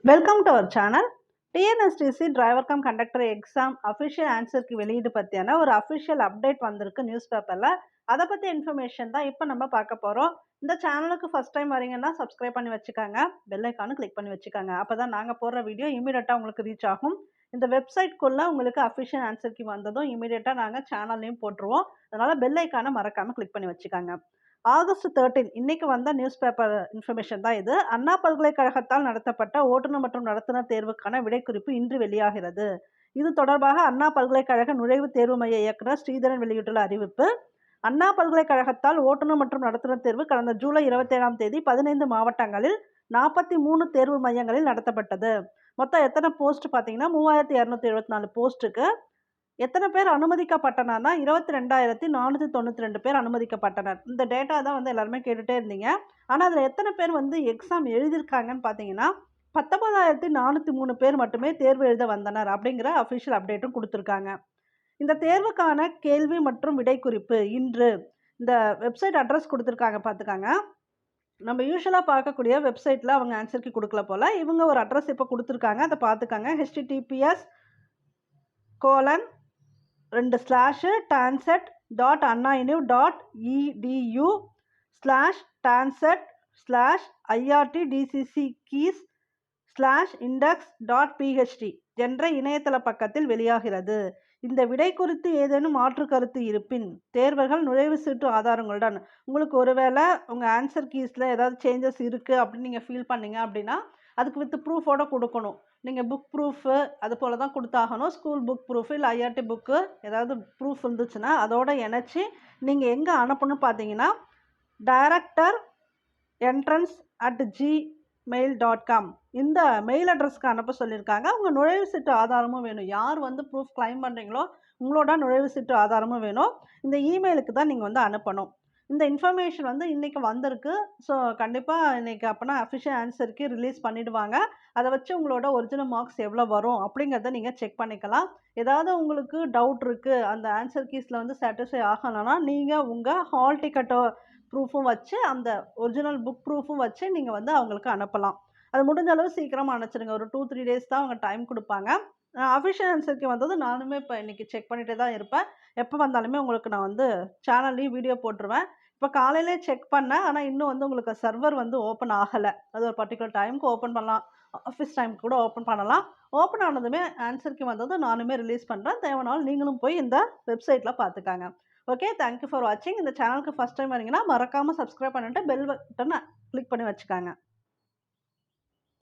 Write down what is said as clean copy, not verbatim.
Welcome to our channel. TNSTC driver cum conductor exam official ஆன்சருக்கு வெளியீடு பற்றியான ஒரு அஃபிஷியல் அப்டேட் வந்திருக்கு நியூஸ் பேப்பரில். அதை பற்றி இன்ஃபர்மேஷன் தான் இப்போ நம்ம பார்க்க போகிறோம். இந்த சேனலுக்கு ஃபஸ்ட் டைம் வரீங்கன்னா சப்ஸ்கிரைப் பண்ணி வச்சுக்காங்க, பெல் ஐக்கானு கிளிக் பண்ணி வச்சுக்காங்க. அப்போ தான் நாங்கள் போடுற வீடியோ இமீடியட்டாக உங்களுக்கு ரீச் ஆகும். இந்த வெப்சைட்குள்ளே உங்களுக்கு அஃபிஷியல் ஆன்சருக்கு வந்ததும் இமீடியட்டாக நாங்கள் சேனல்லையும் போட்டுருவோம். அதனால் பெல் ஐக்கானை மறக்காமல் கிளிக் பண்ணி வச்சுக்காங்க. ஆகஸ்ட் 13 இன்னைக்கு வந்த நியூஸ் பேப்பர் இன்ஃபர்மேஷன் தான் இது. அண்ணா பல்கலைக்கழகத்தால் நடத்தப்பட்ட ஓட்டுநர் மற்றும் நடத்துனர் தேர்வுக்கான விடைக்குறிப்பு இன்று வெளியாகிறது. இது தொடர்பாக அண்ணா பல்கலைக்கழக நுழைவுத் தேர்வு மைய இயக்குனர் ஸ்ரீதரன் வெளியிட்டுள்ள அறிவிப்பு. அண்ணா பல்கலைக்கழகத்தால் ஓட்டுநர் மற்றும் நடத்துனர் தேர்வு கடந்த ஜூலை 27ஆம் தேதி 15 மாவட்டங்களில் 43 தேர்வு மையங்களில் நடத்தப்பட்டது. மொத்தம் எத்தனை போஸ்ட் பார்த்தீங்கன்னா 3274 போஸ்ட்டுக்கு எத்தனை பேர் அனுமதிக்கப்பட்டனர்னா 22,492 பேர் அனுமதிக்கப்பட்டனர். இந்த டேட்டா தான் வந்து எல்லாருமே கேட்டுகிட்டே இருந்தீங்க. ஆனால் அதில் எத்தனை பேர் வந்து எக்ஸாம் எழுதியிருக்காங்கன்னு பார்த்தீங்கன்னா 19,403 பேர் மட்டுமே தேர்வு எழுத வந்தனர் அப்படிங்கிற அஃபிஷியல் அப்டேட்டும் கொடுத்துருக்காங்க. இந்த தேர்வுக்கான கேள்வி மற்றும் விடை குறிப்பு இன்று இந்த வெப்சைட் அட்ரஸ் கொடுத்துருக்காங்க பார்த்துக்காங்க. நம்ம யூஸ்வலாக பார்க்கக்கூடிய வெப்சைட்டில் அவங்க ஆன்சருக்கு கொடுக்கல போல், இவங்க ஒரு அட்ரஸ் இப்போ கொடுத்துருக்காங்க, அதை பார்த்துக்காங்க. https://tancet.annu.edu/tancet/irtdcc-keys/index.phd என்ற இணையதள பக்கத்தில் வெளியாகிறது. இந்த விடை குறித்து ஏதேனும் மாற்று கருத்து இருப்பின் தேர்வர்கள் நுழைவு சீட்டு ஆதாரங்களுடன் உங்களுக்கு ஒருவேளை உங்கள் ஆன்சர் கீஸில் ஏதாவது சேஞ்சஸ் இருக்குது அப்படின்னு நீங்கள் ஃபீல் பண்ணீங்க அப்படின்னா அதுக்கு வித் ப்ரூஃபோட கொடுக்கணும். நீங்கள் புக் ப்ரூஃபு அது போல் தான் கொடுத்தாகணும். ஸ்கூல் புக் ப்ரூஃபு இல்லை ஐஆர்டி புக்கு ஏதாவது ப்ரூஃப் இருந்துச்சுன்னா அதோட இணைச்சி நீங்கள் எங்கே அனுப்பணும்னு பார்த்தீங்கன்னா directorentrance@gmail.com இந்த மெயில் அட்ரஸ்க்கு அனுப்ப சொல்லியிருக்காங்க. உங்கள் நுழைவு சீட்டு ஆதாரமும் வேணும். யார் வந்து ப்ரூஃப் கிளைம் பண்ணுறீங்களோ உங்களோட நுழைவு சீட்டு ஆதாரமும் வேணும். இந்த இமெயிலுக்கு தான் நீங்கள் வந்து அனுப்பணும். இந்த இன்ஃபர்மேஷன் வந்து இன்றைக்கி வந்திருக்கு. ஸோ கண்டிப்பாக இன்றைக்கி அப்போனா அஃபிஷியல் ஆன்சருக்கு ரிலீஸ் பண்ணிவிடுவாங்க. அதை வச்சு உங்களோட ஒரிஜினல் மார்க்ஸ் எவ்வளோ வரும் அப்படிங்கிறத நீங்கள் செக் பண்ணிக்கலாம். ஏதாவது உங்களுக்கு டவுட் இருக்குது, அந்த ஆன்சர் கீஸில் வந்து சாட்டிஸ்ஃபை ஆகலைன்னா நீங்கள் உங்கள் ஹால் டிக்கெட்டோ ப்ரூஃபும் வச்சு அந்த ஒரிஜினல் புக் ப்ரூஃபும் வச்சு நீங்கள் வந்து அவங்களுக்கு அனுப்பலாம். அது முடிஞ்ச அளவு சீக்கிரமாக அனுப்பிச்சிடுங்க. ஒரு 2-3 டேஸ் தான் அவங்க டைம் கொடுப்பாங்க. அஃபிஷியல் ஆன்சருக்கு வந்தது நானுமே இப்போ இன்றைக்கி செக் பண்ணிகிட்டே தான் இருப்பேன். எப்போ வந்தாலுமே உங்களுக்கு நான் வந்து சேனல்லையும் வீடியோ போட்டுருவேன். இப்போ காலையிலே செக் பண்ணேன், ஆனால் இன்னும் வந்து உங்களுக்கு சர்வர் வந்து ஓப்பன் ஆகலை. அது ஒரு பர்டிகுலர் டைமுக்கு ஓப்பன் பண்ணலாம், ஆஃபீஸ் டைமுக்கு கூட ஓப்பன் பண்ணலாம். ஓப்பன் ஆனதுமே ஆன்சருக்கு வந்தது நானுமே ரிலீஸ் பண்ணுறேன். தேவைனாலும் நீங்களும் போய் இந்த வெப்சைட்டில் பார்த்துக்காங்க. ஓகே, தேங்க்யூ ஃபார் வாட்சிங். இந்த சேனலுக்கு ஃபஸ்ட் டைம் வரீங்கன்னா மறக்காமல் சப்ஸ்கிரைப் பண்ணிவிட்டு பெல் பட்டனை கிளிக் பண்ணி வச்சுக்காங்க.